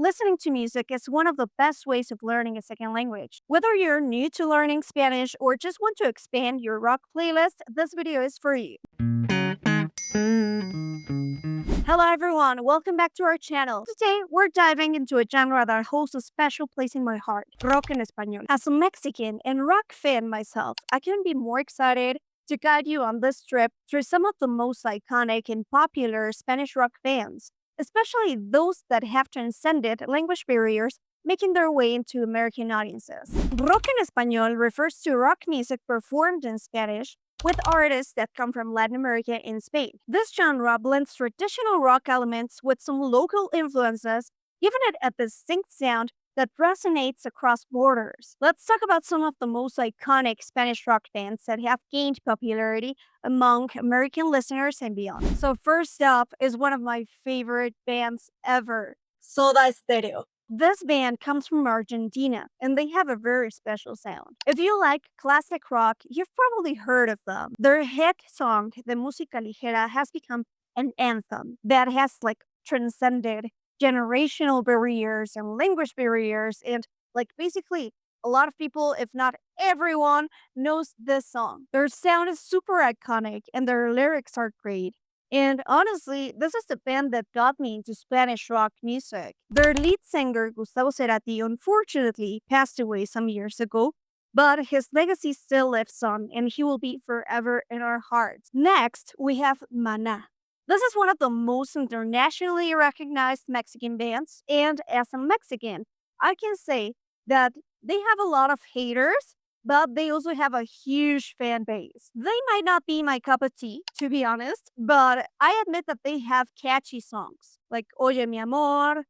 listening to music is one of the best ways of learning a second language. Whether you're new to learning Spanish or just want to expand your rock playlist, this video is for you. Hello everyone, welcome back to our channel. Today, we're diving into a genre that holds a special place in my heart, rock en español. As a Mexican and rock fan myself, I couldn't be more excited to guide you on this trip through some of the most iconic and popular Spanish rock bands, especially those that have transcended language barriers, making their way into American audiences. Rock en español refers to rock music performed in Spanish with artists that come from Latin America and Spain. This genre blends traditional rock elements with some local influences, giving it a distinct sound that resonates across borders. Let's talk about some of the most iconic Spanish rock bands that have gained popularity among American listeners and beyond. So first up is one of my favorite bands ever, Soda Stereo. This band comes from Argentina, and they have a very special sound. If you like classic rock, you've probably heard of them. Their hit song, The Música Ligera, has become an anthem that has transcended generational barriers and language barriers, and basically a lot of people, if not everyone, knows this song. Their sound is super iconic and their lyrics are great. And honestly, this is the band that got me into Spanish rock music. Their lead singer, Gustavo Cerati, unfortunately passed away some years ago, but his legacy still lives on and he will be forever in our hearts. Next, we have Maná. This is one of the most internationally recognized Mexican bands, and as a Mexican, I can say that they have a lot of haters, but they also have a huge fan base. They might not be my cup of tea, to be honest, but I admit that they have catchy songs like Oye mi amor,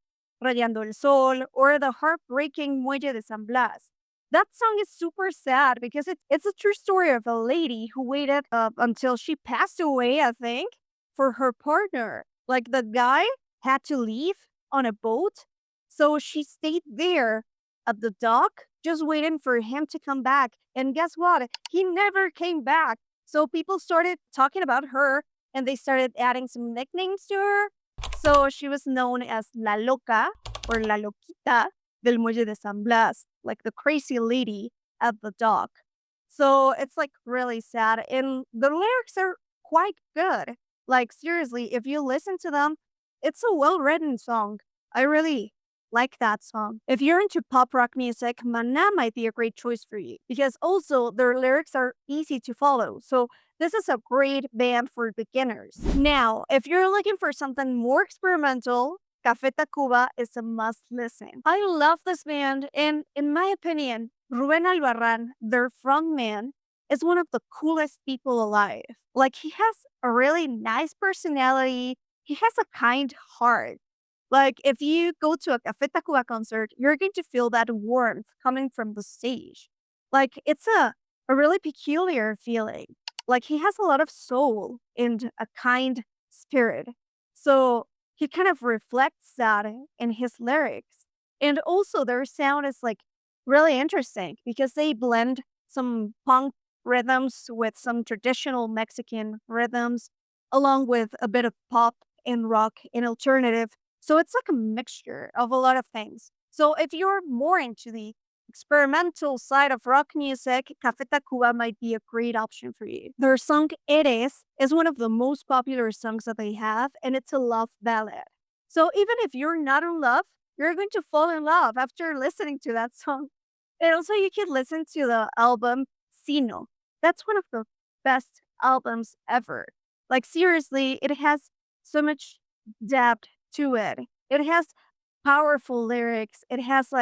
Rayando el Sol, or the heartbreaking Muelle de San Blas. That song is super sad because it's a true story of a lady who waited until she passed away, I think, for her partner. Like the guy had to leave on a boat, so she stayed there at the dock just waiting for him to come back. And guess what? He never came back. So people started talking about her and they started adding some nicknames to her. So she was known as La Loca or La Loquita del Muelle de San Blas, like the crazy lady at the dock. So it's really sad. And the lyrics are quite good. Like seriously, if you listen to them, it's a well-written song. I really like that song. If you're into pop rock music, Maná might be a great choice for you because also their lyrics are easy to follow. So this is a great band for beginners. Now, if you're looking for something more experimental, Café Tacvba is a must listen. I love this band, and in my opinion, Ruben Albarrán, their frontman, is one of the coolest people alive. Like he has a really nice personality. He has a kind heart. Like, if you go to a Café Tacvba concert, you're going to feel that warmth coming from the stage. Like, it's a really peculiar feeling. Like, he has a lot of soul and a kind spirit. So, he kind of reflects that in his lyrics. And also, their sound is really interesting because they blend some punk rhythms with some traditional Mexican rhythms, along with a bit of pop and rock and alternative. So it's like a mixture of a lot of things. So if you're more into the experimental side of rock music, Café Tacvba might be a great option for you. Their song Eres is one of the most popular songs that they have, and it's a love ballad. So even if you're not in love, you're going to fall in love after listening to that song. And also you can listen to the album Sino. That's one of the best albums ever. Like seriously, it has so much depth to it. It has powerful lyrics. It has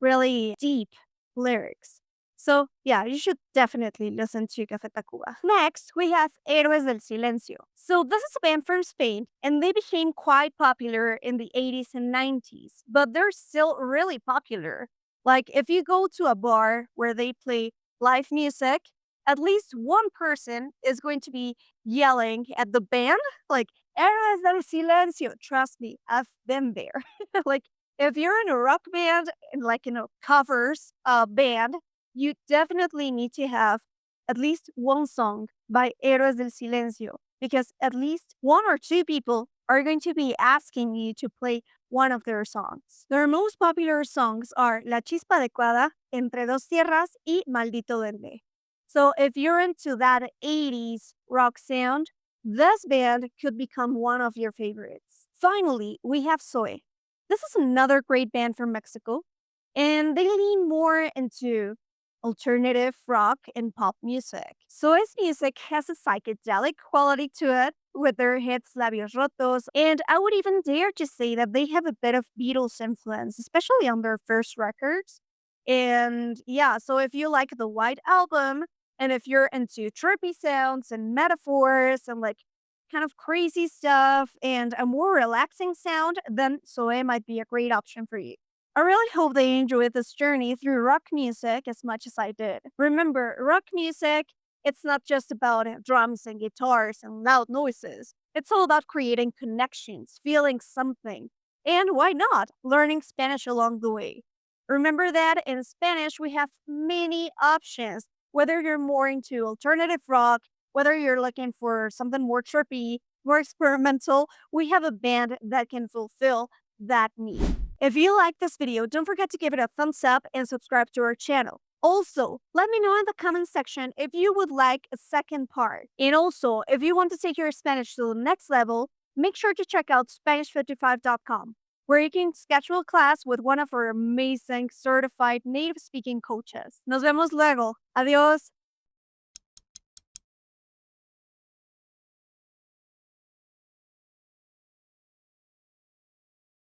really deep lyrics. So yeah, you should definitely listen to Café Tacvba. Next, we have Héroes del Silencio. So this is a band from Spain, and they became quite popular in the 80s and 90s, but they're still really popular. Like if you go to a bar where they play live music, at least one person is going to be yelling at the band, like, Héroes del Silencio. Trust me, I've been there. Like, if you're in a rock band, and in a covers band, you definitely need to have at least one song by Héroes del Silencio because at least one or two people are going to be asking you to play one of their songs. Their most popular songs are La Chispa Adecuada, Entre Dos Tierras, y Maldito Duende. So if you're into that 80s rock sound, this band could become one of your favorites. Finally, we have Zoe. This is another great band from Mexico, and they lean more into alternative rock and pop music. Zoe's music has a psychedelic quality to it with their hits Labios Rotos, and I would even dare to say that they have a bit of Beatles influence, especially on their first records. And yeah, so if you like the White Album, and if you're into trippy sounds and metaphors and like kind of crazy stuff and a more relaxing sound, then Zoe might be a great option for you. I really hope they enjoyed this journey through rock music as much as I did. Remember, rock music, it's not just about drums and guitars and loud noises. It's all about creating connections, feeling something, and why not learning Spanish along the way. Remember that in Spanish, we have many options, whether you're more into alternative rock, whether you're looking for something more trippy, more experimental, we have a band that can fulfill that need. If you like this video, don't forget to give it a thumbs up and subscribe to our channel. Also, let me know in the comment section if you would like a second part. And also, if you want to take your Spanish to the next level, make sure to check out Spanish55.com, where you can schedule a class with one of our amazing certified native speaking coaches. Nos vemos luego. Adiós.